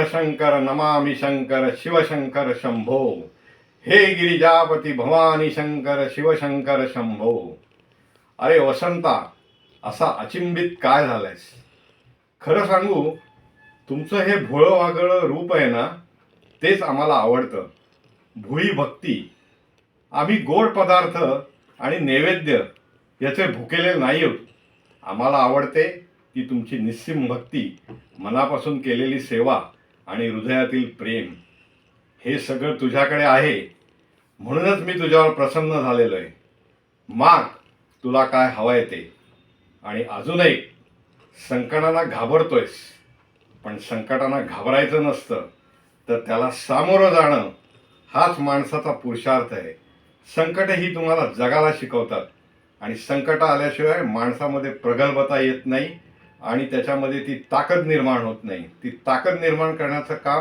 शंकर शंकर नमामि शंकर शिवशंकर शंभो, हे गिरिजापती भवानी शंकर शिवशंकर शंभो. अरे वसंता, असा अचिंबित काय झालायस? खरं सांगू, तुमचं हे भोळं वागळं रूप आहे ना, तेच आम्हाला आवडतं. भुई भक्ती. आम्ही गोड पदार्थ आणि नैवेद्य याचे भुकेले नाही आहोत. आम्हाला आवडते ती तुमची निस्सीम भक्ती, मनापासून केलेली सेवा आणि हृदयातील प्रेम. हे सगळं तुझ्याकडे आहे, म्हणूनच मी तुझ्यावर प्रसन्न झालेलो आहे. माग, तुला काय हवंय ते. आणि अजून एक, संकटांना घाबरतोयस, पण संकटांना घाबरायचं नसतं, तर त्याला सामोरं जाणं हाच माणसाचा पुरुषार्थ आहे. संकट ही तुम्हाला जगाला शिकवतात, आणि संकट आल्याशिवाय माणसामध्ये प्रगल्भता येत नाही आणि त्याच्यामध्ये ती ताकद निर्माण होत नाही. ती ताकद निर्माण करण्याचं काम